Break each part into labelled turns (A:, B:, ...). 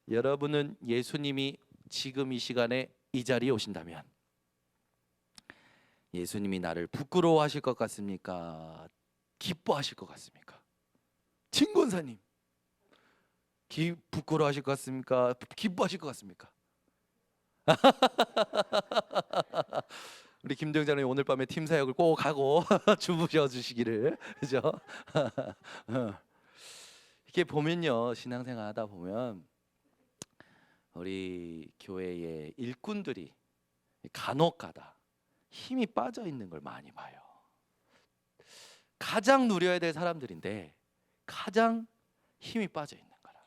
A: 여러분은 예수님이 지금 이 시간에 이 자리에 오신다면 예수님이 나를 부끄러워하실 것 같습니까? 기뻐하실 것 같습니까? 진권사님, 부끄러워하실 것 같습니까? 기뻐하실 것 같습니까? 우리 김정자님 오늘 밤에 팀 사역을 꼭 하고 주무셔 주시기를, 그죠? 이렇게 보면요, 신앙생활 하다 보면 우리 교회의 일꾼들이 간혹가다 힘이 빠져 있는 걸 많이 봐요. 가장 누려야 될 사람들인데 가장 힘이 빠져 있는 거라.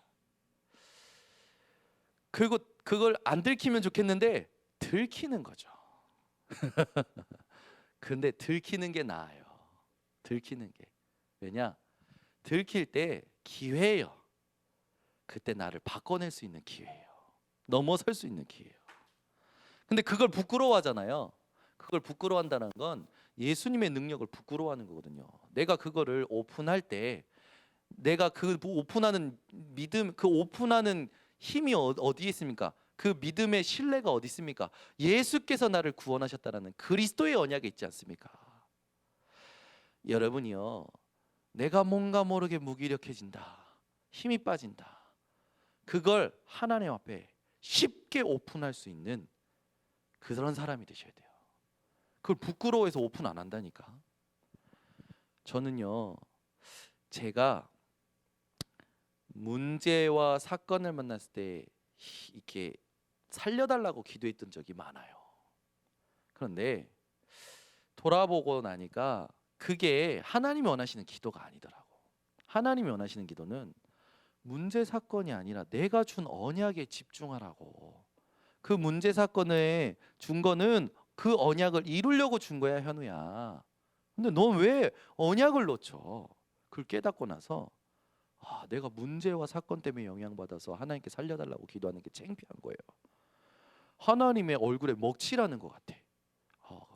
A: 그리고 그걸 안 들키면 좋겠는데 들키는 거죠. 근데 들키는 게 나아요. 들키는 게. 왜냐? 들킬 때 기회예요. 그때 나를 바꿔낼 수 있는 기회예요. 넘어설 수 있는 기회예요. 근데 그걸 부끄러워하잖아요. 그걸 부끄러워한다는 건 예수님의 능력을 부끄러워하는 거거든요. 내가 그거를 오픈할 때 내가 그 오픈하는 믿음, 그 오픈하는 힘이 어디에 있습니까? 그 믿음의 신뢰가 어디 있습니까? 예수께서 나를 구원하셨다는 그리스도의 언약에 있지 않습니까? 여러분이요, 내가 뭔가 모르게 무기력해진다, 힘이 빠진다, 그걸 하나님 앞에 쉽게 오픈할 수 있는 그런 사람이 되셔야 돼요. 그걸 부끄러워해서 오픈 안 한다니까. 저는요, 제가 문제와 사건을 만났을 때 이렇게 살려달라고 기도했던 적이 많아요. 그런데 돌아보고 나니까 그게 하나님이 원하시는 기도가 아니더라고. 하나님이 원하시는 기도는 문제 사건이 아니라 내가 준 언약에 집중하라고. 그 문제 사건에 준 거는 그 언약을 이루려고 준 거야, 현우야. 근데 넌 왜 언약을 놓쳐? 그걸 깨닫고 나서 내가 문제와 사건 때문에 영향받아서 하나님께 살려달라고 기도하는 게 창피한 거예요. 하나님의 얼굴에 먹칠하는 것 같아.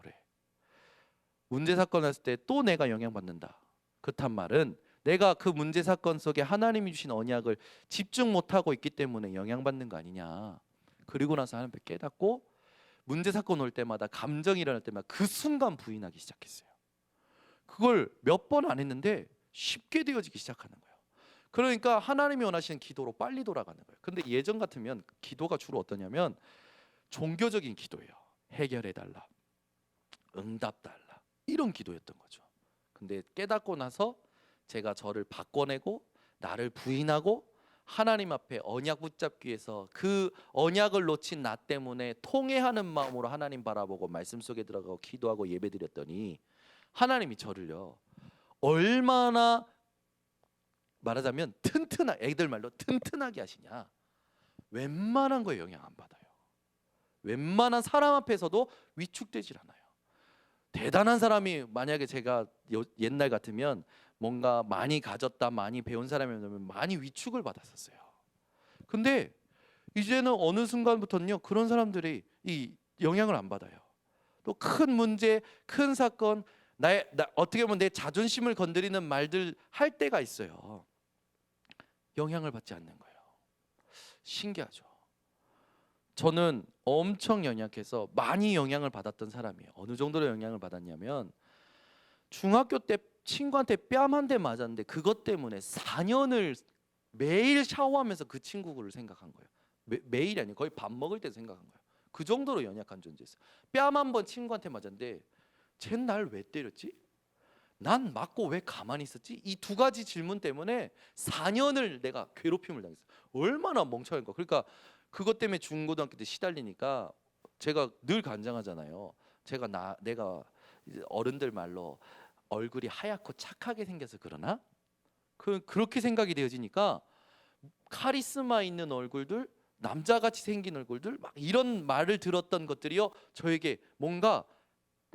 A: 그래. 문제 사건 났을 때 또 내가 영향받는다. 그렇단 말은 내가 그 문제 사건 속에 하나님이 주신 언약을 집중 못하고 있기 때문에 영향받는 거 아니냐. 그리고 나서 하나님 깨닫고 문제 사건 올 때마다 감정이 일어날 때마다 그 순간 부인하기 시작했어요. 그걸 몇 번 안 했는데 쉽게 되어지기 시작하는 거예요. 그러니까 하나님이 원하시는 기도로 빨리 돌아가는 거예요. 근데 예전 같으면 기도가 주로 어떠냐면 종교적인 기도예요. 해결해 달라, 응답 달라, 이런 기도였던 거죠. 근데 깨닫고 나서 제가 저를 바꿔내고 나를 부인하고 하나님 앞에 언약 붙잡기 위해서 그 언약을 놓친 나 때문에 통회하는 마음으로 하나님 바라보고 말씀 속에 들어가고 기도하고 예배드렸더니 하나님이 저를요, 얼마나 말하자면 애들 말로 튼튼하게 하시냐. 웬만한 거에 영향 안 받아요. 웬만한 사람 앞에서도 위축되질 않아요. 대단한 사람이 만약에 제가 옛날 같으면 뭔가 많이 가졌다, 많이 배운 사람이면 많이 위축을 받았었어요. 근데 이제는 어느 순간부터는요, 그런 사람들이 이 영향을 안 받아요. 또 큰 문제, 큰 사건, 어떻게 보면 내 자존심을 건드리는 말들 할 때가 있어요. 영향을 받지 않는 거예요. 신기하죠. 저는 엄청 연약해서 많이 영향을 받았던 사람이에요. 어느 정도로 영향을 받았냐면 중학교 때 친구한테 뺨 한 대 맞았는데 그것 때문에 4년을 매일 샤워하면서 그 친구를 생각한 거예요. 매일이 아니고 거의 밥 먹을 때 생각한 거예요. 그 정도로 연약한 존재였어요. 뺨 한 번 친구한테 맞았는데 쟤는 날 왜 때렸지? 난 맞고 왜 가만히 있었지? 이 두 가지 질문 때문에 4년을 내가 괴롭힘을 당했어요. 얼마나 멍청한 거. 그러니까 그것 때문에 중고등학교 때 시달리니까 제가 늘 간장하잖아요. 내가 어른들 말로 얼굴이 하얗고 착하게 생겨서 그러나? 그렇게 생각이 되어지니까 카리스마 있는 얼굴들, 남자같이 생긴 얼굴들, 막 이런 말을 들었던 것들이요, 저에게 뭔가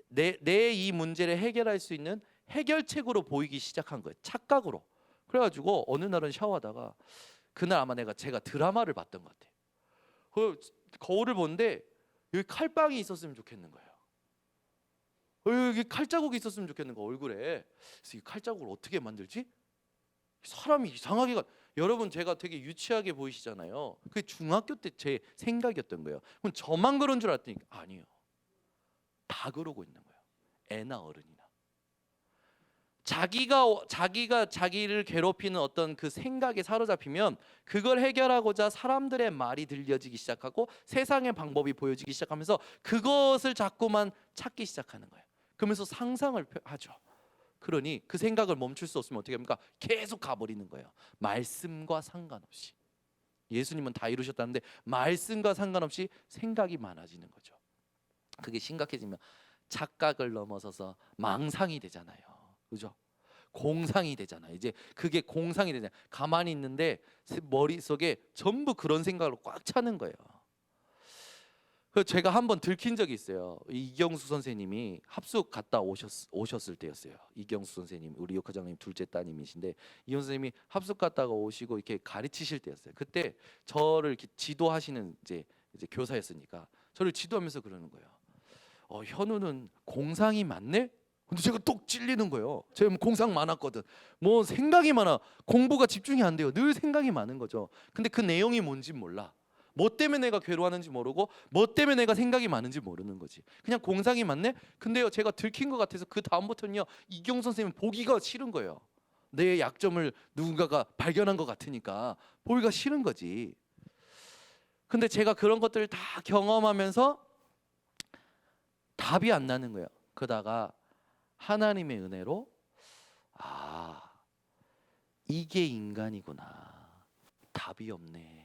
A: 내 이 문제를 해결할 수 있는 해결책으로 보이기 시작한 거예요. 착각으로. 그래가지고 어느 날은 샤워하다가 그날 아마 제가 드라마를 봤던 것 같아요. 그 거울을 보는데 여기 칼빵이 있었으면 좋겠는 거예요. 여기 칼자국이 있었으면 좋겠는 거, 얼굴에. 그래서 이 칼자국을 어떻게 만들지? 사람이 이상하게 여러분 제가 되게 유치하게 보이시잖아요. 그게 중학교 때 제 생각이었던 거예요. 그럼 저만 그런 줄 알았더니 아니에요. 다 그러고 있는 거예요. 애나 어른이나. 자기가 자기를 괴롭히는 어떤 그 생각에 사로잡히면 그걸 해결하고자 사람들의 말이 들려지기 시작하고 세상의 방법이 보여지기 시작하면서 그것을 자꾸만 찾기 시작하는 거예요. 그러면서 상상을 하죠. 그러니 그 생각을 멈출 수 없으면 어떻게 합니까? 계속 가버리는 거예요. 말씀과 상관없이. 예수님은 다 이루셨다는데 말씀과 상관없이 생각이 많아지는 거죠. 그게 심각해지면 착각을 넘어서서 망상이 되잖아요. 그죠? 공상이 되잖아요. 이제 그게 공상이 되잖아요. 가만히 있는데 머릿속에 전부 그런 생각으로 꽉 차는 거예요. 그 제가 한번 들킨 적이 있어요. 이경수 선생님이 합숙 갔다 오셨을 때였어요. 이경수 선생님, 우리 역과장님 둘째 따님이신데 이경수 선생님이 합숙 갔다가 오시고 이렇게 가르치실 때였어요. 그때 저를 이렇게 지도하시는 이제 교사였으니까 저를 지도하면서 그러는 거예요. 현우는 공상이 많네? 근데 제가 똑 찔리는 거예요. 제가 공상 많았거든. 뭐 생각이 많아. 공부가 집중이 안 돼요. 늘 생각이 많은 거죠. 근데 그 내용이 뭔지 몰라. 뭐 때문에 내가 괴로워하는지 모르고 뭐 때문에 내가 생각이 많은지 모르는 거지. 그냥 공상이 많네? 근데요 제가 들킨 것 같아서 그 다음부터는요 이경 선생님 보기가 싫은 거예요. 내 약점을 누군가가 발견한 것 같으니까 보기가 싫은 거지. 근데 제가 그런 것들을 다 경험하면서 답이 안 나는 거예요. 그러다가 하나님의 은혜로 이게 인간이구나. 답이 없네.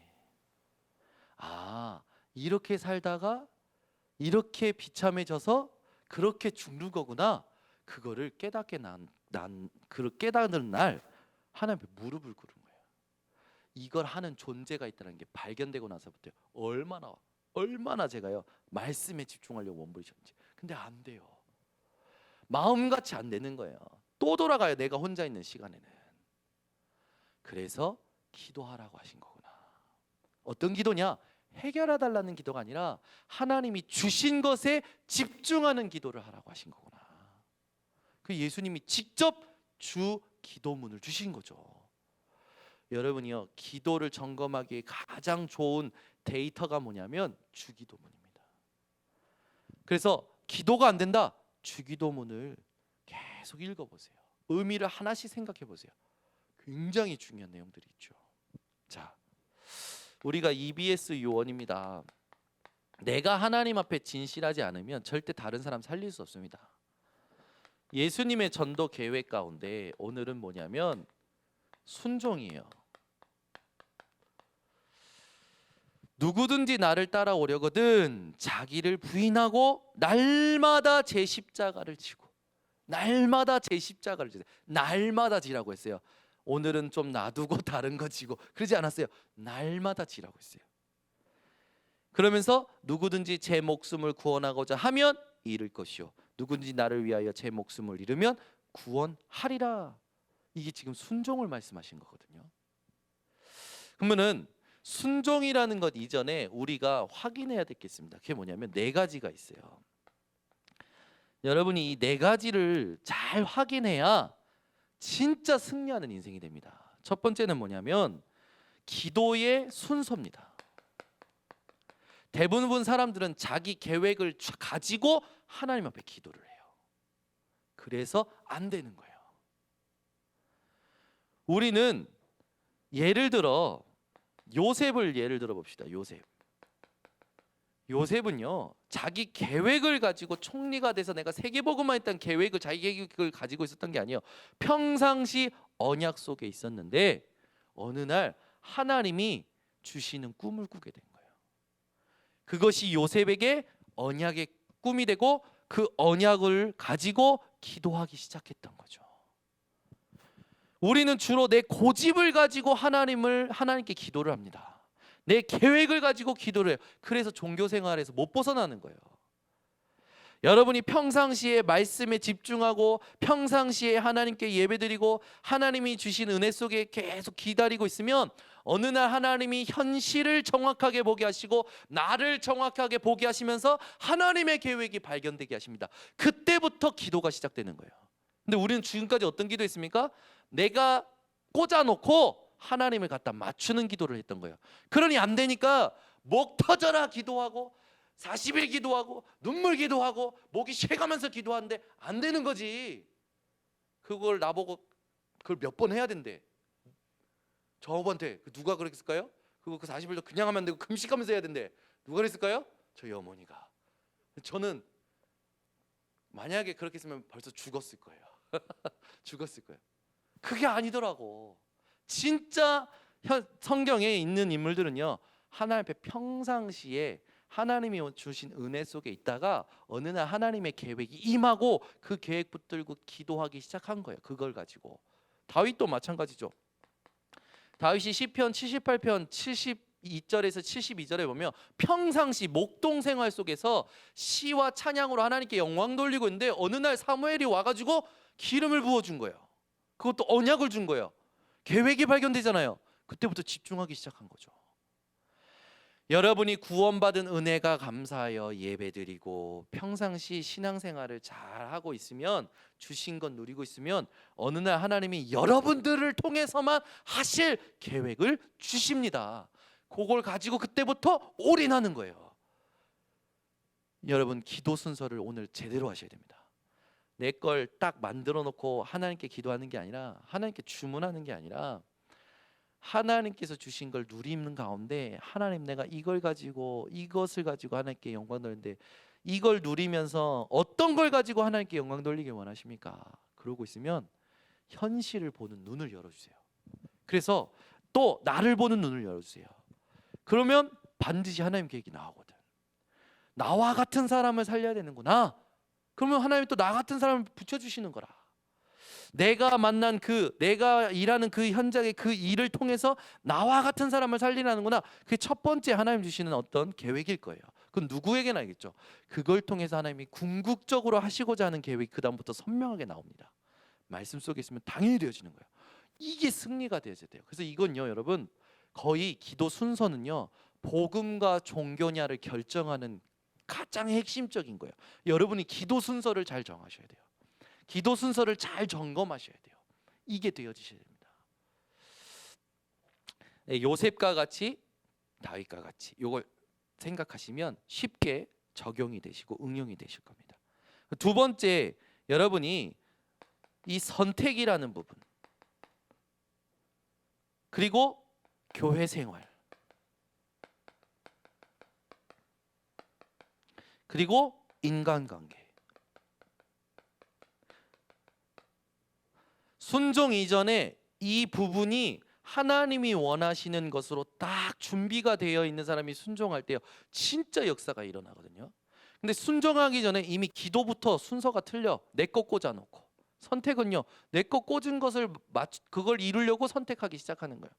A: 이렇게 살다가 이렇게 비참해져서 그렇게 죽는 거구나. 그거를 깨닫는 날 하나님 앞에 무릎을 꿇은 거예요. 이걸 하는 존재가 있다는 게 발견되고 나서부터 얼마나 제가요 말씀에 집중하려고 몸부리셨는지. 근데 안 돼요. 마음같이 안 되는 거예요. 또 돌아가요. 내가 혼자 있는 시간에는. 그래서 기도하라고 하신 거구나. 어떤 기도냐? 해결해 달라는 기도가 아니라 하나님이 주신 것에 집중하는 기도를 하라고 하신 거구나. 그 예수님이 직접 주 기도문을 주신 거죠. 여러분이요 기도를 점검하기에 가장 좋은 데이터가 뭐냐면 주기도문입니다. 그래서 기도가 안 된다. 주기도문을 계속 읽어보세요. 의미를 하나씩 생각해 보세요. 굉장히 중요한 내용들이 있죠. 자, 우리가 EBS 요원입니다. 내가 하나님 앞에 진실하지 않으면 절대 다른 사람 살릴 수 없습니다. 예수님의 전도 계획 가운데 오늘은 뭐냐면 순종이에요. 누구든지 나를 따라오려거든 자기를 부인하고 날마다 제 십자가를 지고 날마다 제 십자가를 지세요. 날마다 지라고 했어요. 오늘은 좀 놔두고 다른 거 지고 그러지 않았어요. 날마다 지라고 했어요. 그러면서 누구든지 제 목숨을 구원하고자 하면 잃을 것이요 누구든지 나를 위하여 제 목숨을 잃으면 구원하리라. 이게 지금 순종을 말씀하신 거거든요. 그러면은 순종이라는 것 이전에 우리가 확인해야 되겠습니다. 그게 뭐냐면 네 가지가 있어요. 여러분이 이 네 가지를 잘 확인해야 진짜 승리하는 인생이 됩니다. 첫 번째는 뭐냐면 기도의 순서입니다. 대부분 사람들은 자기 계획을 가지고 하나님 앞에 기도를 해요. 그래서 안 되는 거예요. 우리는 예를 들어 요셉을 예를 들어 봅시다. 요셉은요 자기 계획을 가지고 총리가 돼서 내가 세계복음만 했던 계획을 자기 계획을 가지고 있었던 게 아니에요. 평상시 언약 속에 있었는데 어느 날 하나님이 주시는 꿈을 꾸게 된 거예요. 그것이 요셉에게 언약의 꿈이 되고 그 언약을 가지고 기도하기 시작했던 거죠. 우리는 주로 내 고집을 가지고 하나님께 기도를 합니다. 내 계획을 가지고 기도를 해요. 그래서 종교 생활에서 못 벗어나는 거예요. 여러분이 평상시에 말씀에 집중하고 평상시에 하나님께 예배드리고 하나님이 주신 은혜 속에 계속 기다리고 있으면 어느 날 하나님이 현실을 정확하게 보게 하시고 나를 정확하게 보게 하시면서 하나님의 계획이 발견되게 하십니다. 그때부터 기도가 시작되는 거예요. 근데 우리는 지금까지 어떤 기도했습니까? 내가 꽂아놓고 하나님을 갖다 맞추는 기도를 했던 거예요. 그러니 안 되니까 목 터져라 기도하고 40일 기도하고 눈물 기도하고 목이 쉬가면서 기도하는데 안 되는 거지. 그걸 나보고 그걸 몇 번 해야 된대. 저한테 누가 그랬을까요? 그거 그 40일도 그냥 하면 안 되고 금식하면서 해야 된대. 누가 그랬을까요? 저희 어머니가. 저는 만약에 그렇게 했으면 벌써 죽었을 거예요. 죽었을 거예요. 그게 아니더라고. 진짜 성경에 있는 인물들은요, 하나님 앞에 평상시에 하나님이 주신 은혜 속에 있다가 어느 날 하나님의 계획이 임하고 그 계획 붙들고 기도하기 시작한 거예요. 그걸 가지고. 다윗도 마찬가지죠. 다윗이 시편 78편 72절에서 72절에 보면 평상시 목동 생활 속에서 시와 찬양으로 하나님께 영광 돌리고 있는데 어느 날 사무엘이 와가지고 기름을 부어준 거예요. 그것도 언약을 준 거예요. 계획이 발견되잖아요. 그때부터 집중하기 시작한 거죠. 여러분이 구원받은 은혜가 감사하여 예배드리고 평상시 신앙생활을 잘하고 있으면, 주신 것 누리고 있으면 어느 날 하나님이 여러분들을 통해서만 하실 계획을 주십니다. 그걸 가지고 그때부터 올인하는 거예요. 여러분, 기도 순서를 오늘 제대로 하셔야 됩니다. 내 걸 딱 만들어 놓고 하나님께 기도하는 게 아니라, 하나님께 주문하는 게 아니라, 하나님께서 주신 걸 누리는 가운데 하나님, 내가 이걸 가지고 이것을 가지고 하나님께 영광 돌리는데 이걸 누리면서 어떤 걸 가지고 하나님께 영광 돌리길 원하십니까? 그러고 있으면 현실을 보는 눈을 열어주세요. 그래서 또 나를 보는 눈을 열어주세요. 그러면 반드시 하나님 계획이 나오거든. 나와 같은 사람을 살려야 되는구나. 그러면 하나님이 또 나 같은 사람을 붙여주시는 거라. 내가 만난 내가 일하는 그 현장의 그 일을 통해서 나와 같은 사람을 살리라는구나. 그게 첫 번째 하나님 주시는 어떤 계획일 거예요. 그건 누구에게나 알겠죠. 그걸 통해서 하나님이 궁극적으로 하시고자 하는 계획이 그 다음부터 선명하게 나옵니다. 말씀 속에 있으면 당연히 되어지는 거예요. 이게 승리가 되어야 돼요. 그래서 이건요, 여러분, 거의 기도 순서는요, 복음과 종교냐를 결정하는 가장 핵심적인 거예요. 여러분이 기도 순서를 잘 정하셔야 돼요. 기도 순서를 잘 점검하셔야 돼요. 이게 되어지셔야 됩니다. 네, 요셉과 같이 다윗과 같이 이걸 생각하시면 쉽게 적용이 되시고 응용이 되실 겁니다. 두 번째, 여러분이 이 선택이라는 부분, 그리고 교회 생활, 그리고 인간관계, 순종 이전에 이 부분이 하나님이 원하시는 것으로 딱 준비가 되어 있는 사람이 순종할 때요, 진짜 역사가 일어나거든요. 근데 순종하기 전에 이미 기도부터 순서가 틀려. 내 거 꽂아놓고. 선택은요, 내 거 꽂은 것을 그걸 이루려고 선택하기 시작하는 거예요.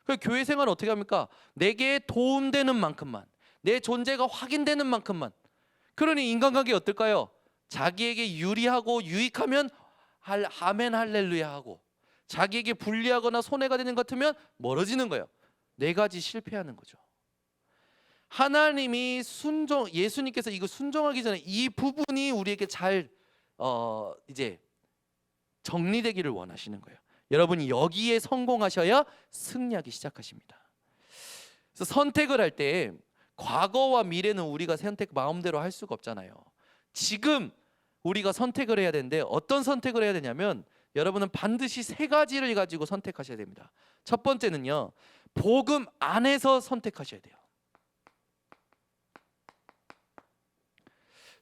A: 그 교회 생활은 어떻게 합니까? 내게 도움되는 만큼만, 내 존재가 확인되는 만큼만. 그러니 인간관계 어떨까요? 자기에게 유리하고 유익하면 아멘 할렐루야 하고, 자기에게 불리하거나 손해가 되는 것 같으면 멀어지는 거예요. 네 가지 실패하는 거죠. 하나님이 예수님께서 이거 순종하기 전에 이 부분이 우리에게 잘 이제 정리되기를 원하시는 거예요. 여러분이 여기에 성공하셔야 승리하기 시작하십니다. 그래서 선택을 할 때 과거와 미래는 우리가 마음대로 할 수가 없잖아요. 지금 우리가 선택을 해야 되는데 어떤 선택을 해야 되냐면, 여러분은 반드시 세 가지를 가지고 선택하셔야 됩니다. 첫 번째는요, 복음 안에서 선택하셔야 돼요.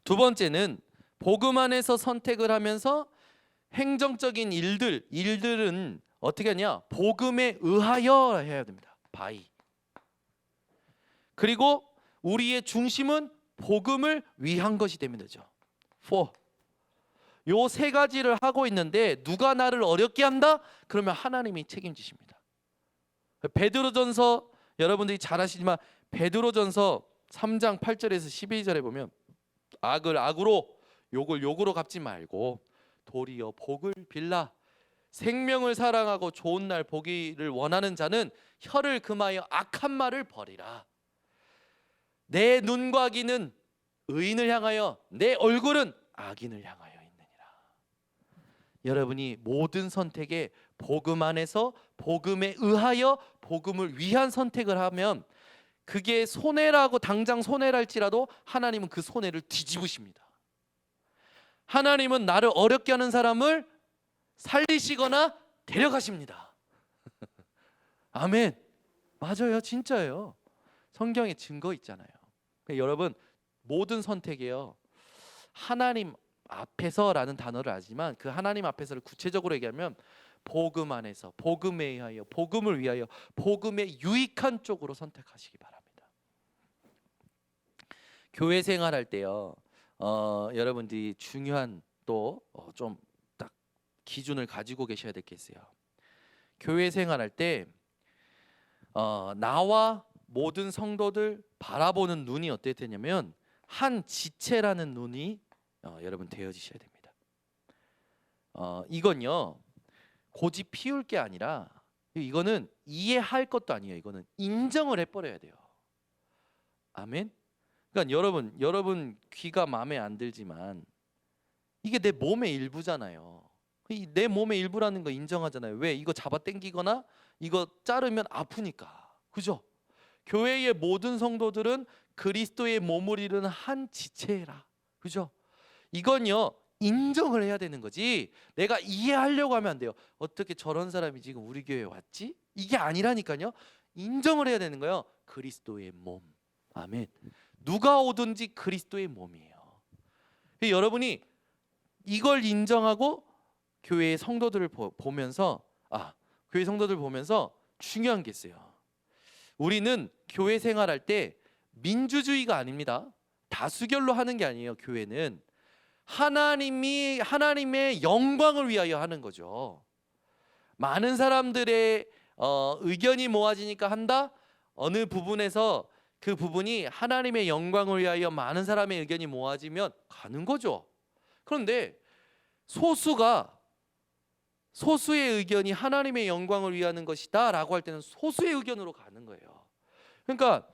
A: 두 번째는 복음 안에서 선택을 하면서 행정적인 일들은 어떻게 하냐? 복음에 의하여 해야 됩니다. 바이. 그리고 우리의 중심은 복음을 위한 것이 되면 되죠. 4. 요 세 가지를 하고 있는데 누가 나를 어렵게 한다? 그러면 하나님이 책임지십니다. 베드로전서, 여러분들이 잘 아시지만 베드로전서 3장 8절에서 12절에 보면 악을 악으로 욕을 욕으로 갚지 말고 도리어 복을 빌라 생명을 사랑하고 좋은 날 보기를 원하는 자는 혀를 금하여 악한 말을 버리라. 내 눈과 귀는 의인을 향하여 내 얼굴은 악인을 향하여 있느니라. 여러분이 모든 선택에 복음 안에서 복음에 의하여 복음을 위한 선택을 하면 그게 손해라고 당장 손해랄지라도 하나님은 그 손해를 뒤집으십니다. 하나님은 나를 어렵게 하는 사람을 살리시거나 데려가십니다. 아멘. 맞아요. 진짜예요. 성경에 증거 있잖아요. 그러니까 여러분 모든 선택이요 하나님 앞에서라는 단어를 알지만 그 하나님 앞에서를 구체적으로 얘기하면 복음 안에서 복음에 의하여 복음을 위하여 복음에 유익한 쪽으로 선택하시기 바랍니다. 교회 생활할 때요 여러분들이 중요한 또 좀 딱 기준을 가지고 계셔야 될 게 있어요. 교회 생활할 때 나와 모든 성도들 바라보는 눈이 어떻게 되냐면 한 지체라는 눈이 여러분 되어지셔야 됩니다. 이건요 고집 피울 게 아니라 이거는 이해할 것도 아니에요. 이거는 인정을 해버려야 돼요. 아멘. 그러니까 여러분 귀가 마음에 안 들지만 이게 내 몸의 일부잖아요. 내 몸의 일부라는 거 인정하잖아요. 왜? 이거 잡아 당기거나 이거 자르면 아프니까. 그죠? 교회의 모든 성도들은 그리스도의 몸을 이루는 한 지체라. 그죠? 이건요 인정을 해야 되는 거지 내가 이해하려고 하면 안 돼요. 어떻게 저런 사람이 지금 우리 교회에 왔지? 이게 아니라니까요. 인정을 해야 되는 거예요. 그리스도의 몸. 아멘. 누가 오든지 그리스도의 몸이에요. 여러분이 이걸 인정하고 교회의 성도들을 보면서 교회 성도들 보면서 중요한 게 있어요. 우리는 교회 생활할 때 민주주의가 아닙니다. 다수결로 하는 게 아니에요. 교회는 하나님의 영광을 위하여 하는 거죠. 많은 사람들의 의견이 모아지니까 한다. 어느 부분에서 그 부분이 하나님의 영광을 위하여 많은 사람의 의견이 모아지면 가는 거죠. 그런데 소수의 의견이 하나님의 영광을 위하는 것이다 라고 할 때는 소수의 의견으로 가는 거예요. 그러니까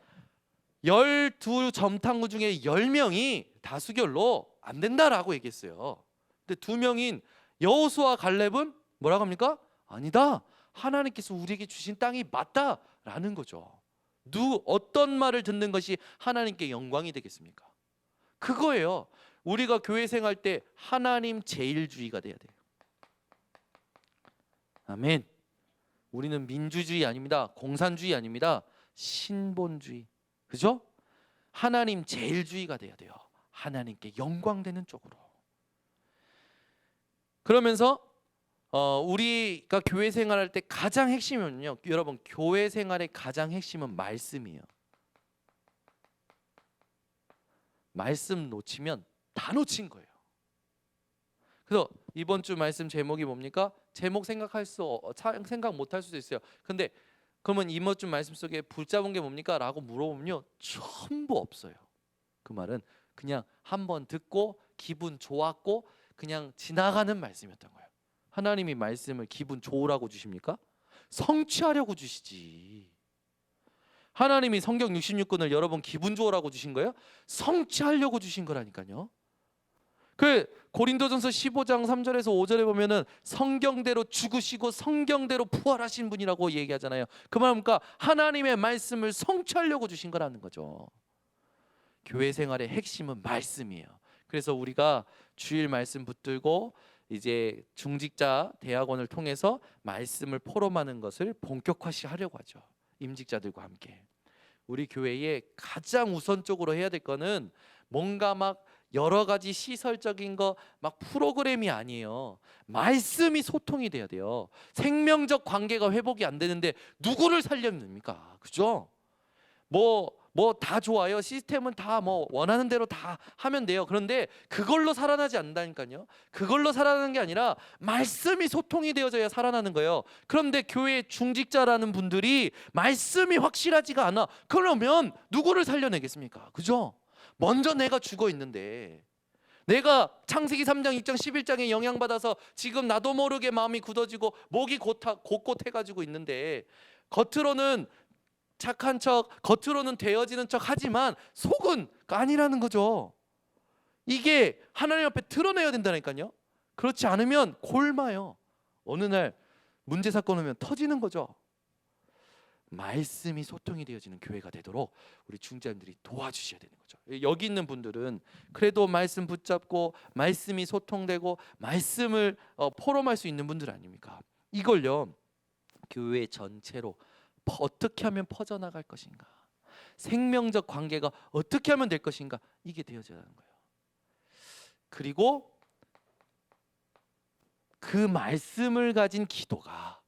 A: 12점탕구 중에 10명이 다수결로 안 된다라고 얘기했어요. 근데 2명인 여호수아 갈렙은 뭐라고 합니까? 아니다. 하나님께서 우리에게 주신 땅이 맞다라는 거죠. 어떤 말을 듣는 것이 하나님께 영광이 되겠습니까? 그거예요. 우리가 교회 생활 때 하나님 제일주의가 돼야 돼요. 아멘. 우리는 민주주의 아닙니다. 공산주의 아닙니다. 신본주의. 그죠? 하나님 제일주의가 돼야 돼요. 하나님께 영광되는 쪽으로. 그러면서 우리가 교회 생활할 때 가장 핵심은요. 여러분 교회 생활의 가장 핵심은 말씀이에요. 말씀 놓치면 다 놓친 거예요. 그래서 이번 주 말씀 제목이 뭡니까? 제목 생각 못할 수도 있어요. 근데 그러면 이번 주 말씀 속에 붙잡은 게 뭡니까? 라고 물어보면요 전부 없어요. 그 말은 그냥 한번 듣고 기분 좋았고 그냥 지나가는 말씀이었던 거예요. 하나님이 말씀을 기분 좋으라고 주십니까? 성취하려고 주시지. 하나님이 성경 66권을 여러분 기분 좋으라고 주신 거예요? 성취하려고 주신 거라니까요. 그 고린도전서 15장 3절에서 5절에 보면은 성경대로 죽으시고 성경대로 부활하신 분이라고 얘기하잖아요. 그 말입니까? 하나님의 말씀을 성취하려고 주신 거라는 거죠. 교회 생활의 핵심은 말씀이에요. 그래서 우리가 주일 말씀 붙들고 이제 중직자 대학원을 통해서 말씀을 포럼하는 것을 본격화시하려고 하죠. 임직자들과 함께. 우리 교회에 가장 우선적으로 해야 될 거는 뭔가 막 여러 가지 시설적인 거 막 프로그램이 아니에요. 말씀이 소통이 돼야 돼요. 생명적 관계가 회복이 안 되는데 누구를 살려면 됩니까? 그죠? 뭐 다 좋아요. 시스템은 다 뭐 원하는 대로 다 하면 돼요. 그런데 그걸로 살아나지 않는다니까요. 그걸로 살아나는 게 아니라 말씀이 소통이 되어져야 살아나는 거예요. 그런데 교회 중직자라는 분들이 말씀이 확실하지가 않아. 그러면 누구를 살려내겠습니까? 그죠? 먼저 내가 죽어 있는데 내가 창세기 3장 2장 11장에 영향받아서 지금 나도 모르게 마음이 굳어지고 목이 곧곳해가지고 있는데 겉으로는 착한 척, 겉으로는 되어지는 척 하지만 속은 아니라는 거죠. 이게 하나님 앞에 드러내야 된다니까요. 그렇지 않으면 골마요. 어느 날 문제 사건 오면 터지는 거죠. 말씀이 소통이 되어지는 교회가 되도록 우리 중자님들이 도와주셔야 되는 거죠. 여기 있는 분들은 그래도 말씀 붙잡고 말씀이 소통되고 말씀을 포럼할 수 있는 분들 아닙니까? 이걸요 교회 전체로 어떻게 하면 퍼져나갈 것인가, 생명적 관계가 어떻게 하면 될 것인가, 이게 되어져야 하는 거예요. 그리고 그 말씀을 가진 기도가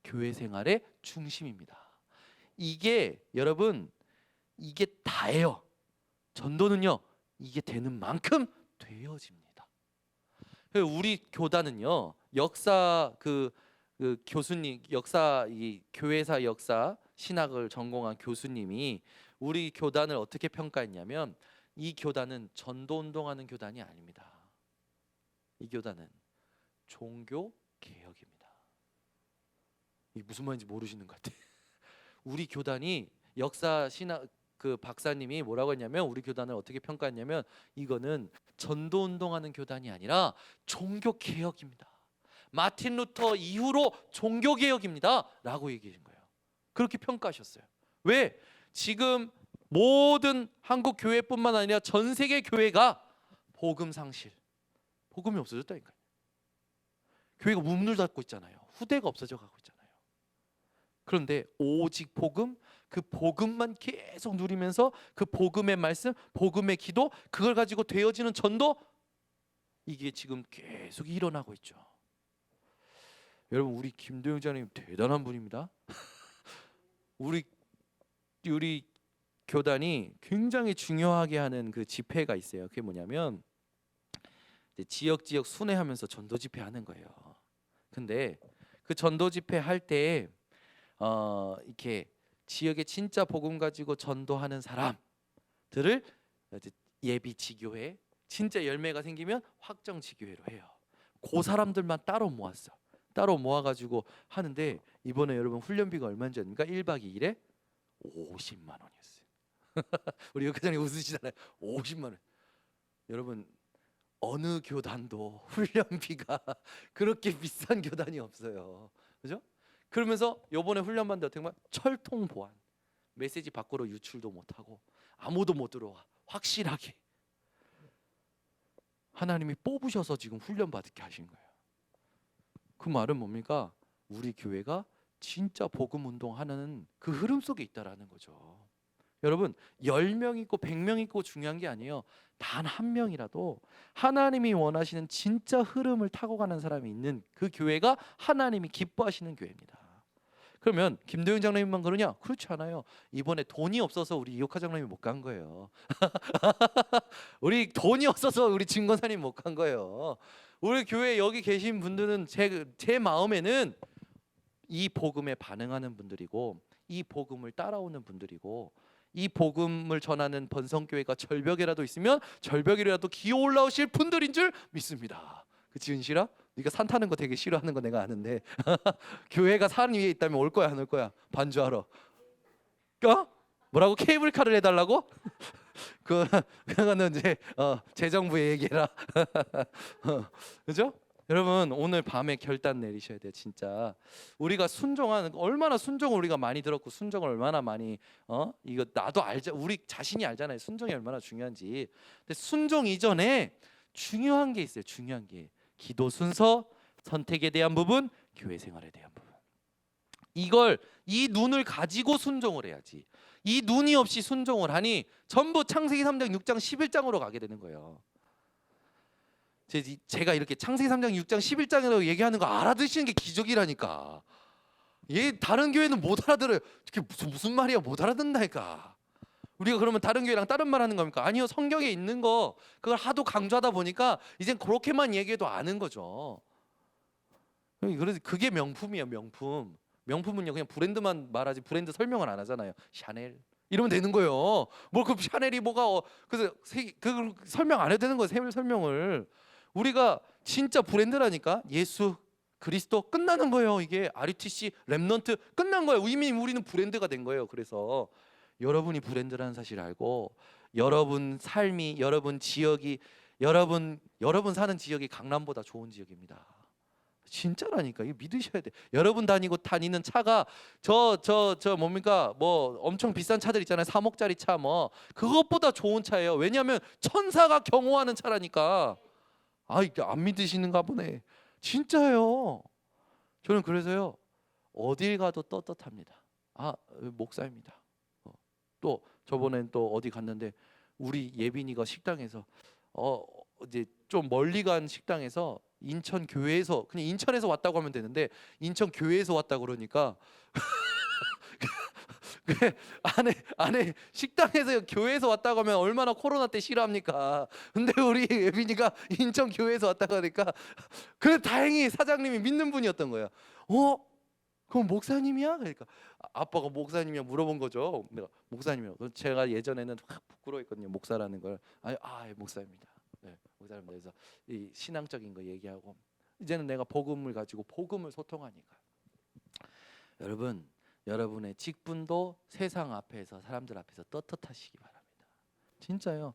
A: 교회 생활의 중심입니다. 이게 여러분 이게 다예요. 전도는요 이게 되는 만큼 되어집니다. 우리 교단은요 역사 그 교수님, 역사 이 교회사 역사 신학을 전공한 교수님이 우리 교단을 어떻게 평가했냐면, 이 교단은 전도 운동하는 교단이 아닙니다. 이 교단은 종교 개혁입니다. 이게 무슨 말인지 모르시는 것 같아요. 우리 교단이 역사 신학 그 박사님이 뭐라고 했냐면, 우리 교단을 어떻게 평가했냐면, 이거는 전도 운동하는 교단이 아니라 종교 개혁입니다. 마틴 루터 이후로 종교 개혁입니다 라고 얘기하신 거예요. 그렇게 평가하셨어요. 왜? 지금 모든 한국 교회뿐만 아니라 전 세계 교회가 복음 상실, 복음이 없어졌다니까요. 교회가 문을 닫고 있잖아요. 후대가 없어져 가고 있잖아요. 그런데 오직 복음, 그 복음만 계속 누리면서 그 복음의 말씀, 복음의 기도, 그걸 가지고 되어지는 전도, 이게 지금 계속 일어나고 있죠. 여러분 우리 김도영 장님 대단한 분입니다. 우리 교단이 굉장히 중요하게 하는 그 집회가 있어요. 그게 뭐냐면 지역 순회하면서 전도 집회 하는 거예요. 근데 그 전도 집회 할 때 이렇게 지역에 진짜 복음 가지고 전도하는 사람들을 예비 지교회, 진짜 열매가 생기면 확정 지교회로 해요. 그 사람들만 따로 모았어. 따로 모아가지고 하는데, 이번에 여러분 훈련비가 얼마인지 아닙니까? 1박 2일에 50만 원이었어요. 우리 역사장님 웃으시잖아요. 50만 원. 여러분 어느 교단도 훈련비가 그렇게 비싼 교단이 없어요. 그죠? 그러면서 요번에 훈련 받는데 어떻게 보면 철통 보안, 메시지 밖으로 유출도 못하고 아무도 못 들어와, 확실하게 하나님이 뽑으셔서 지금 훈련 받게 하신 거예요. 그 말은 뭡니까? 우리 교회가 진짜 복음 운동하는 그 흐름 속에 있다라는 거죠. 여러분 10명 있고 100명 있고 중요한 게 아니에요. 단 한 명이라도 하나님이 원하시는 진짜 흐름을 타고 가는 사람이 있는 그 교회가 하나님이 기뻐하시는 교회입니다. 그러면 김도영 장로님만 그러냐? 그렇지 않아요. 이번에 돈이 없어서 우리 이옥하 장로님이 못 간 거예요. 우리 돈이 없어서 우리 진건사님 못 간 거예요. 우리 교회 여기 계신 분들은 제 마음에는 이 복음에 반응하는 분들이고, 이 복음을 따라오는 분들이고, 이 복음을 전하는 번성교회가 절벽에라도 있으면 절벽이라도 기어 올라오실 분들인 줄 믿습니다. 그치 은실아? 네가 산 타는 거 되게 싫어하는 거 내가 아는데 교회가 산 위에 있다면 올 거야 안 올 거야? 반주하러. 뭐라고? 케이블카를 해달라고? 그거는 이제 재정부의 얘기라. 그죠? 여러분 오늘 밤에 결단 내리셔야 돼요. 진짜 우리가 순종하는, 얼마나 순종을 우리가 많이 들었고 순종을 얼마나 많이 이거 나도 알자, 우리 자신이 알잖아요. 순종이 얼마나 중요한지. 근데 순종 이전에 중요한 게 있어요. 중요한 게 기도 순서, 선택에 대한 부분, 교회 생활에 대한 부분. 이 눈을 가지고 순종을 해야지. 이 눈이 없이 순종을 하니 전부 창세기 3장, 6장, 11장으로 가게 되는 거예요. 제가 이렇게 창세기 3장, 6장, 11장이라고 얘기하는 거 알아듣시는 게 기적이라니까. 다른 교회는 못 알아들어요. 그게 무슨 말이야? 못 알아듣는다니까. 우리가 그러면 다른 교회랑 다른 말 하는 겁니까? 아니요. 성경에 있는 거 그걸 하도 강조하다 보니까 이젠 그렇게만 얘기해도 아는 거죠. 그래서 그게 명품이에요. 명품. 명품은요 그냥 브랜드만 말하지 브랜드 설명을 안 하잖아요. 샤넬 이러면 되는 거예요. 뭘 그 샤넬이 뭐가 그래서 그 설명 안 해도 되는 거예요. 샘을 설명을. 우리가 진짜 브랜드라니까 예수 그리스도 끝나는 거예요. 이게 RUTC 렘넌트 끝난 거예요. 이미 우리는 브랜드가 된 거예요. 그래서 여러분이 브랜드라는 사실을 알고, 여러분 삶이, 여러분 지역이, 여러분 사는 지역이 강남보다 좋은 지역입니다. 진짜라니까. 이거 믿으셔야 돼. 여러분 다니는 차가 저 뭡니까? 뭐 엄청 비싼 차들 있잖아요. 3억짜리 차 뭐 그것보다 좋은 차예요. 왜냐하면 천사가 경호하는 차라니까. 아, 이게 안 믿으시는가 보네. 진짜요. 저는 그래서요. 어딜 가도 떳떳합니다. 아, 목사입니다. 또 저번엔 또 어디 갔는데 우리 예빈이가 식당에서 이제 좀 멀리 간 식당에서 인천 교회에서, 그냥 인천에서 왔다고 하면 되는데 인천 교회에서 왔다 그러니까 그 안에 식당에서 교회에서 왔다고 하면 얼마나 코로나 때 싫어합니까? 근데 우리 예빈이가 인천 교회에서 왔다고 하니까 그래 다행히 사장님이 믿는 분이었던 거예요. 그럼 목사님이야? 그러니까 아빠가 목사님이야 물어본 거죠. 내가 목사님이요. 제가 예전에는 확 부끄러워했거든요. 목사라는 걸. 예, 목사입니다. 네, 목사입니다. 그래서 이 신앙적인 거 얘기하고 이제는 내가 복음을 가지고 복음을 소통하니까. 여러분, 여러분의 직분도 세상 앞에서 사람들 앞에서 떳떳하시기 바랍니다. 진짜요.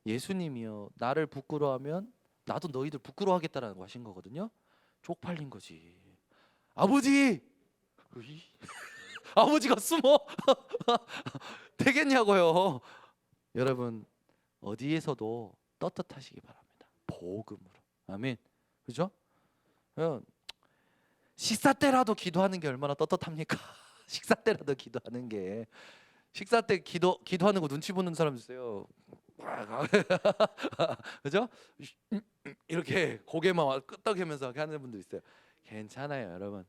A: 예수님이요. 나를 부끄러워하면 나도 너희들 부끄러워하겠다라고 하신 거거든요. 쪽팔린 거지. 아버지! 아버지가 숨어 되겠냐고요. 여러분 어디에서도 떳떳하시기 바랍니다. 복음으로. 아멘. 그죠? 식사 때라도 기도하는 게 얼마나 떳떳합니까? 식사 때라도 기도하는 게. 식사 때 기도하는 거 눈치 보는 사람 있어요. 그죠? 이렇게 고개만 끄덕이면서 하는 분들 있어요. 괜찮아요, 여러분.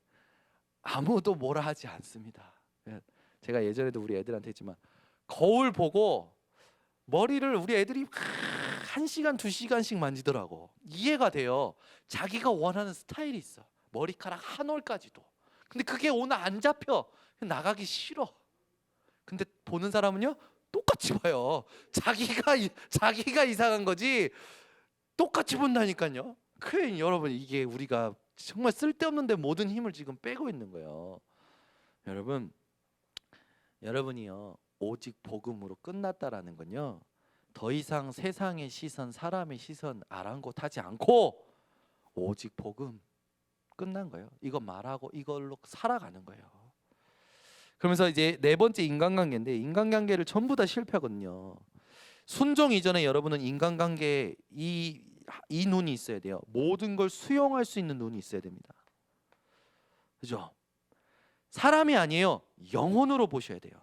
A: 아무도 뭐라 하지 않습니다. 제가 예전에도 우리 애들한테 했지만 거울 보고 머리를 우리 애들이 1시간 2시간씩 만지더라고. 이해가 돼요. 자기가 원하는 스타일이 있어. 머리카락 한 올까지도. 근데 그게 오늘 안 잡혀. 나가기 싫어. 근데 보는 사람은요 똑같이 봐요. 자기가 이상한 거지 똑같이 본다니까요. 그래 여러분, 이게 우리가 정말 쓸데없는데 모든 힘을 지금 빼고 있는 거예요. 여러분이요 오직 복음으로 끝났다라는 건요 더 이상 세상의 시선, 사람의 시선 아랑곳하지 않고 오직 복음 끝난 거예요. 이거 말하고 이걸로 살아가는 거예요. 그러면서 이제 네 번째 인간관계인데, 인간관계를 전부 다 실패하거든요. 순종 이전에 여러분은 인간관계에 이 눈이 있어야 돼요. 모든 걸 수용할 수 있는 눈이 있어야 됩니다. 그죠? 사람이 아니에요. 영혼으로 보셔야 돼요.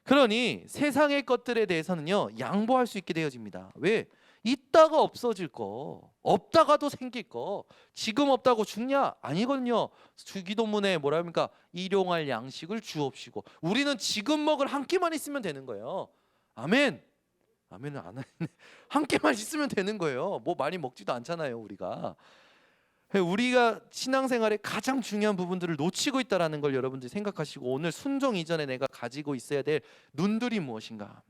A: 그러니 세상의 것들에 대해서는요 양보할 수 있게 되어집니다. 왜? 있다가 없어질 거, 없다가도 생길 거. 지금 없다고 죽냐? 아니거든요. 주기도문에 뭐라 합니까? 일용할 양식을 주옵시고. 우리는 지금 먹을 한 끼만 있으면 되는 거예요. 아멘. 아멘은 안 하네. 한 끼만 있으면 되는 거예요. 뭐 많이 먹지도 않잖아요, 우리가. 우리가 신앙생활에 가장 중요한 부분들을 놓치고 있다라는 걸 여러분들이 생각하시고, 오늘 순종 이전에 내가 가지고 있어야 될 눈들이 무엇인가.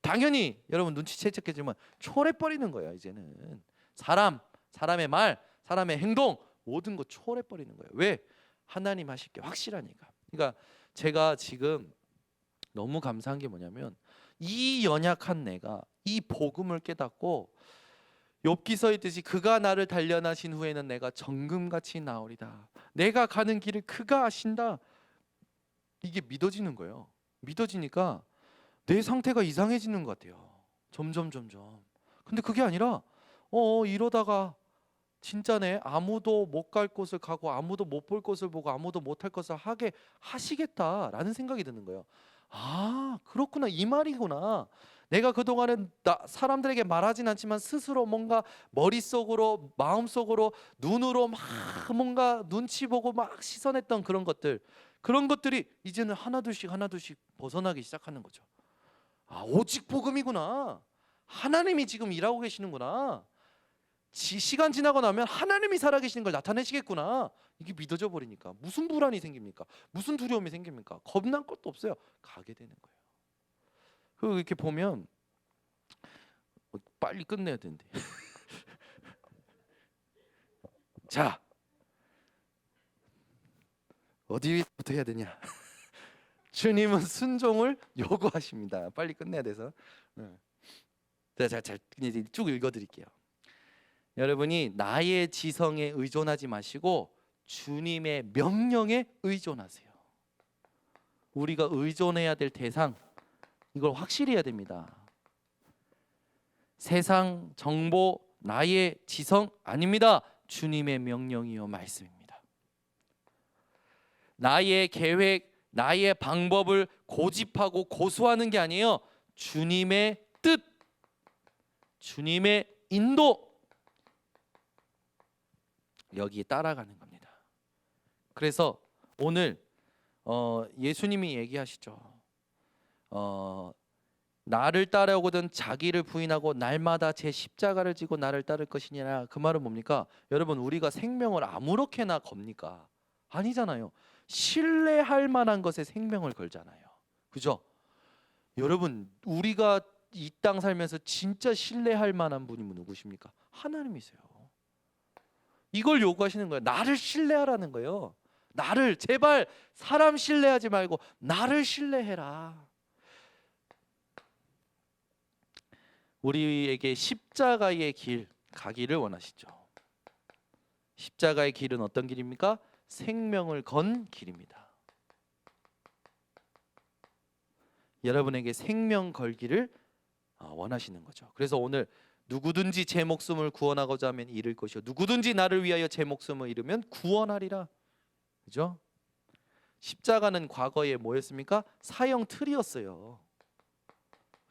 A: 당연히 여러분 눈치채겠지만 초래버리는 거예요. 이제는 사람의 말, 사람의 행동 모든 거 초래버리는 거예요. 왜? 하나님 하실 게 확실하니까. 그러니까 제가 지금 너무 감사한 게 뭐냐면 이 연약한 내가 이 복음을 깨닫고 욥기서에 있듯이 그가 나를 단련하신 후에는 내가 정금같이 나으리다. 내가 가는 길을 그가 아신다. 이게 믿어지는 거예요. 믿어지니까 내 상태가 이상해지는 것 같아요. 점점. 근데 그게 아니라 이러다가 진짜네, 아무도 못 갈 곳을 가고 아무도 못 볼 곳을 보고 아무도 못 할 것을 하게 하시겠다라는 생각이 드는 거예요. 아, 그렇구나, 이 말이구나. 내가 그동안은 사람들에게 말하진 않지만 스스로 뭔가 머릿속으로, 마음속으로, 눈으로 막 뭔가 눈치 보고 막 시선했던 그런 것들이 이제는 하나둘씩 벗어나기 시작하는 거죠. 아, 오직 복음이구나. 하나님이 지금 일하고 계시는구나. 시간 지나고 나면 하나님이 살아계시는 걸 나타내시겠구나. 이게 믿어져 버리니까 무슨 불안이 생깁니까? 무슨 두려움이 생깁니까? 겁난 것도 없어요. 가게 되는 거예요. 그리고 이렇게 보면 빨리 끝내야 되는데 자, 어디부터 해야 되냐? 주님은 순종을 요구하십니다. 빨리 끝내야 돼서. 자, 이제 쭉 읽어드릴게요. 여러분이 나의 지성에 의존하지 마시고 주님의 명령에 의존하세요. 우리가 의존해야 될 대상, 이걸 확실히 해야 됩니다. 세상, 정보, 나의 지성 아닙니다. 주님의 명령이요 말씀입니다. 나의 계획, 나의 방법을 고집하고 고수하는 게 아니에요. 주님의 뜻, 주님의 인도, 여기에 따라가는 겁니다. 그래서 오늘 예수님이 얘기하시죠. 나를 따라오거든 자기를 부인하고 날마다 제 십자가를 지고 나를 따를 것이니라. 그 말은 뭡니까? 여러분, 우리가 생명을 아무렇게나 겁니까? 아니잖아요. 신뢰할 만한 것에 생명을 걸잖아요. 그죠? 여러분, 우리가 이 땅 살면서 진짜 신뢰할 만한 분이 누구십니까? 하나님이세요. 이걸 요구하시는 거예요. 나를 신뢰하라는 거예요. 나를, 제발 사람 신뢰하지 말고 나를 신뢰해라. 우리에게 십자가의 길 가기를 원하시죠. 십자가의 길은 어떤 길입니까? 생명을 건 길입니다. 여러분에게 생명 걸기를 원하시는 거죠. 그래서 오늘 누구든지 제 목숨을 구원하고자 하면 잃을 것이요 누구든지 나를 위하여 제 목숨을 잃으면 구원하리라. 그죠? 십자가는 과거에 뭐였습니까? 사형 틀이었어요.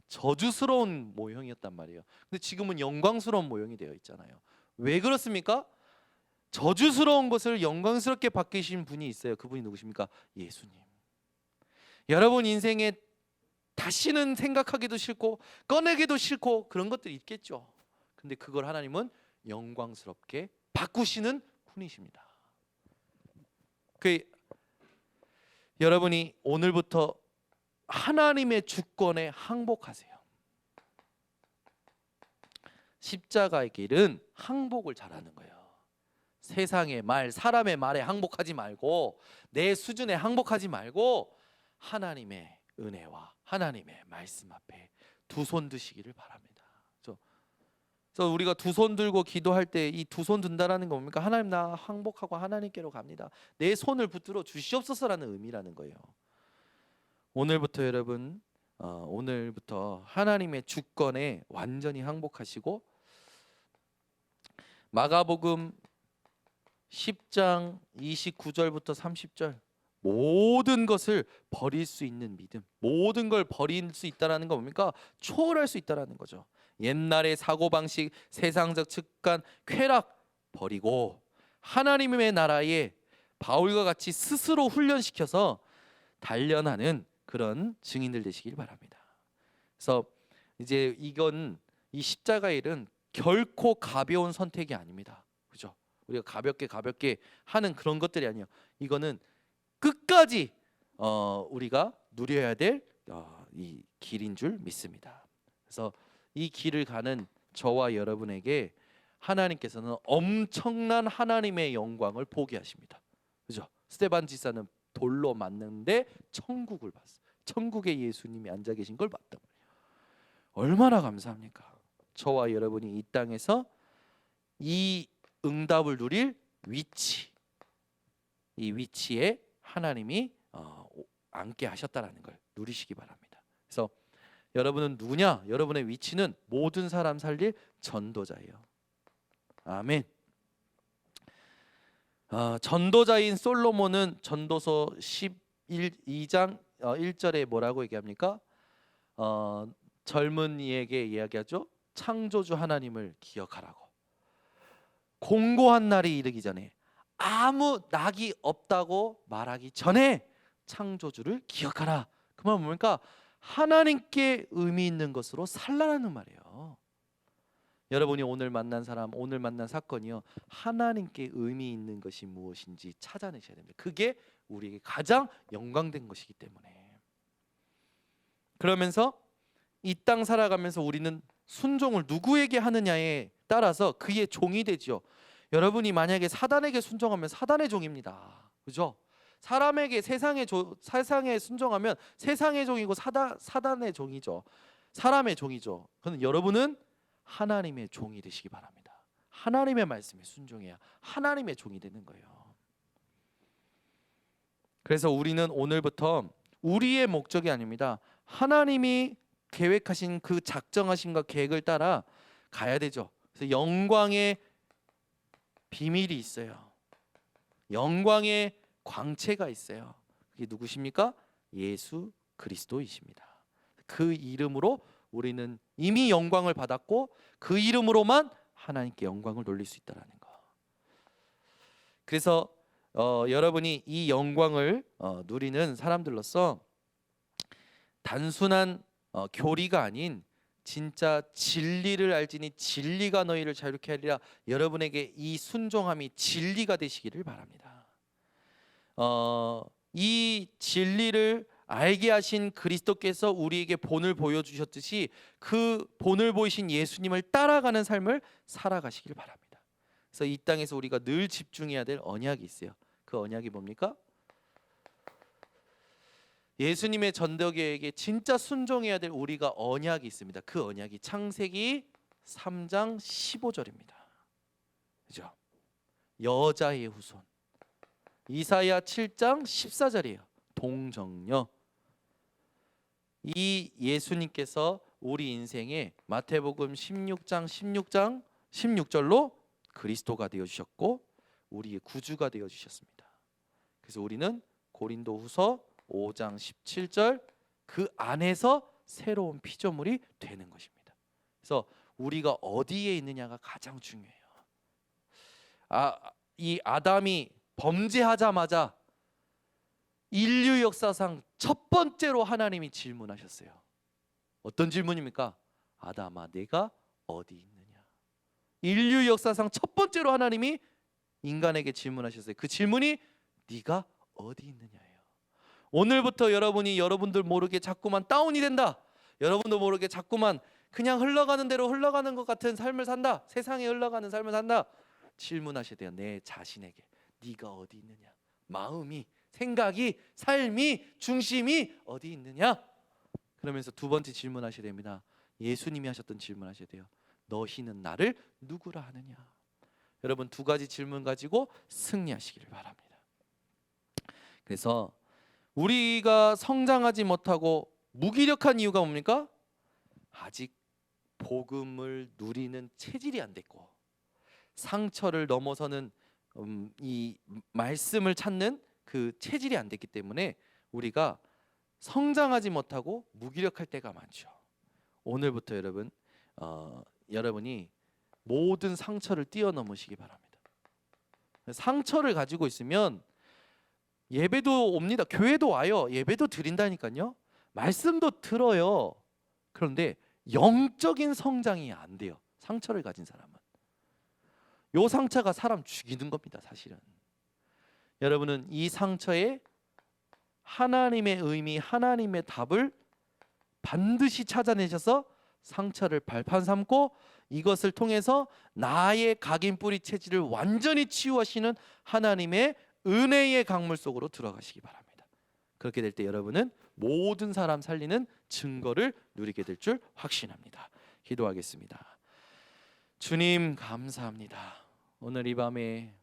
A: 저주스러운 모형이었단 말이에요. 근데 지금은 영광스러운 모형이 되어 있잖아요. 왜 그렇습니까? 저주스러운 것을 영광스럽게 바뀌신 분이 있어요. 그분이 누구십니까? 예수님. 여러분 인생에 다시는 생각하기도 싫고 꺼내기도 싫고 그런 것들이 있겠죠. 근데 그걸 하나님은 영광스럽게 바꾸시는 분이십니다. 여러분이 오늘부터 하나님의 주권에 항복하세요. 십자가의 길은 항복을 잘하는 거예요. 세상의 말, 사람의 말에 항복하지 말고 내 수준에 항복하지 말고 하나님의 은혜와 하나님의 말씀 앞에 두 손 드시기를 바랍니다. 그래서 우리가 두 손 들고 기도할 때 이 두 손 든다라는 거 뭡니까? 하나님, 나 항복하고 하나님께로 갑니다. 내 손을 붙들어 주시옵소서라는 의미라는 거예요. 오늘부터 여러분, 오늘부터 하나님의 주권에 완전히 항복하시고 마가복음 10장 29절부터 30절 모든 것을 버릴 수 있는 믿음, 모든 걸 버릴 수 있다라는 거 뭡니까? 초월할 수 있다라는 거죠. 옛날의 사고방식, 세상적 습관, 쾌락 버리고 하나님의 나라에 바울과 같이 스스로 훈련시켜서 단련하는 그런 증인들 되시길 바랍니다. 그래서 이제 이 십자가 일은 결코 가벼운 선택이 아닙니다. 그죠? 우리가 가볍게 하는 그런 것들이 아니에요. 이거는 끝까지 우리가 누려야 될 이 길인 줄 믿습니다. 그래서 이 길을 가는 저와 여러분에게 하나님께서는 엄청난 하나님의 영광을 보게 하십니다. 그죠? 스데반 지사는 돌로 맞는데 천국을 봤어요. 천국에 예수님이 앉아 계신 걸 봤단 말이에요. 얼마나 감사합니까? 저와 여러분이 이 땅에서 이 응답을 누릴 위치, 이 위치에 하나님이 앉게 하셨다라는 걸 누리시기 바랍니다. 그래서 여러분은 누구냐? 여러분의 위치는 모든 사람 살릴 전도자예요. 아멘. 전도자인 솔로몬은 전도서 12장 1절에 뭐라고 얘기합니까? 젊은이에게 이야기하죠. 창조주 하나님을 기억하라고. 공고한 날이 이르기 전에, 아무 낙이 없다고 말하기 전에 창조주를 기억하라. 그 말은 뭡니까? 하나님께 의미 있는 것으로 살라라는 말이에요. 여러분이 오늘 만난 사람, 오늘 만난 사건이요, 하나님께 의미 있는 것이 무엇인지 찾아내셔야 됩니다. 그게 우리에게 가장 영광된 것이기 때문에. 그러면서 이 땅 살아가면서 우리는 순종을 누구에게 하느냐에 따라서 그의 종이 되죠. 여러분이 만약에 사단에게 순종하면 사단의 종입니다. 그죠? 사람에게 세상에 순종하면 세상의 종이고 사단의 종이죠. 사람의 종이죠. 그런데 여러분은 하나님의 종이 되시기 바랍니다. 하나님의 말씀에 순종해야 하나님의 종이 되는 거예요. 그래서 우리는 오늘부터 우리의 목적이 아닙니다. 하나님이 계획하신 그 작정하신과 계획을 따라 가야 되죠. 그래서 영광의 비밀이 있어요. 영광의 광채가 있어요. 그게 누구십니까? 예수 그리스도이십니다. 그 이름으로 우리는 이미 영광을 받았고 그 이름으로만 하나님께 영광을 돌릴 수 있다라는 거. 그래서 여러분이 이 영광을 누리는 사람들로서 단순한 교리가 아닌 진짜 진리를 알지니 진리가 너희를 자유케 하리라. 여러분에게 이 순종함이 진리가 되시기를 바랍니다. 이 진리를 알게 하신 그리스도께서 우리에게 본을 보여주셨듯이 그 본을 보이신 예수님을 따라가는 삶을 살아가시길 바랍니다. 그래서 이 땅에서 우리가 늘 집중해야 될 언약이 있어요. 그 언약이 뭡니까? 예수님의 전도계획에 진짜 순종해야 될 우리가 언약이 있습니다. 그 언약이 창세기 3장 15절입니다. 그죠? 여자의 후손. 이사야 7장 14절이에요. 동정녀. 이 예수님께서 우리 인생에 마태복음 16장 16절로 그리스도가 되어 주셨고 우리의 구주가 되어 주셨습니다. 그래서 우리는 고린도후서 5장 17절 그 안에서 새로운 피조물이 되는 것입니다. 그래서 우리가 어디에 있느냐가 가장 중요해요. 이 아담이 범죄하자마자 인류 역사상 첫 번째로 하나님이 질문하셨어요. 어떤 질문입니까? 아담아, 내가 어디 있느냐? 인류 역사상 첫 번째로 하나님이 인간에게 질문하셨어요. 그 질문이 네가 어디 있느냐예요. 오늘부터 여러분들 모르게 자꾸만 다운이 된다. 여러분도 모르게 자꾸만 그냥 흘러가는 대로 흘러가는 것 같은 삶을 산다. 세상에 흘러가는 삶을 산다. 질문하셔야 돼요. 내 자신에게 네가 어디 있느냐? 마음이, 생각이, 삶이, 중심이 어디 있느냐? 그러면서 두 번째 질문하셔야 됩니다. 예수님이 하셨던 질문하셔야 돼요. 너희는 나를 누구라 하느냐? 여러분 두 가지 질문 가지고 승리하시기를 바랍니다. 그래서 우리가 성장하지 못하고 무기력한 이유가 뭡니까? 아직 복음을 누리는 체질이 안 됐고 상처를 넘어서는 이 말씀을 찾는 그 체질이 안 됐기 때문에 우리가 성장하지 못하고 무기력할 때가 많죠. 오늘부터 여러분이 모든 상처를 뛰어넘으시기 바랍니다. 상처를 가지고 있으면 예배도 옵니다. 교회도 와요. 예배도 드린다니까요. 말씀도 들어요. 그런데 영적인 성장이 안 돼요. 상처를 가진 사람은. 요 상처가 사람 죽이는 겁니다. 사실은. 여러분은 이 상처에 하나님의 의미, 하나님의 답을 반드시 찾아내셔서 상처를 발판 삼고 이것을 통해서 나의 각인 뿌리 체질을 완전히 치유하시는 하나님의 은혜의 강물 속으로 들어가시기 바랍니다. 그렇게 될 때 여러분은 모든 사람 살리는 증거를 누리게 될 줄 확신합니다. 기도하겠습니다. 주님 감사합니다. 오늘 이 밤에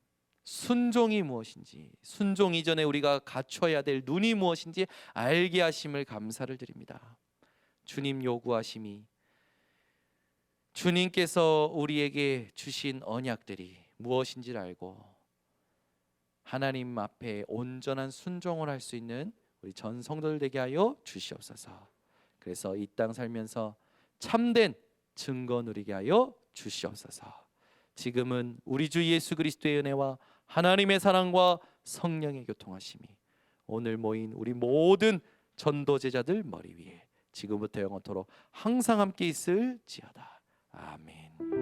A: 순종이 무엇인지, 순종 이전에 우리가 갖춰야 될 눈이 무엇인지 알게 하심을 감사를 드립니다. 주님 요구하심이 주님께서 우리에게 주신 언약들이 무엇인지를 알고 하나님 앞에 온전한 순종을 할 수 있는 우리 전 성도들 되게 하여 주시옵소서. 그래서 이 땅 살면서 참된 증거 누리게 하여 주시옵소서. 지금은 우리 주 예수 그리스도의 은혜와 하나님의 사랑과 성령의 교통하심이 오늘 모인 우리 모든 전도 제자들 머리 위에 지금부터 영원토록 항상 함께 있을지어다. 아멘.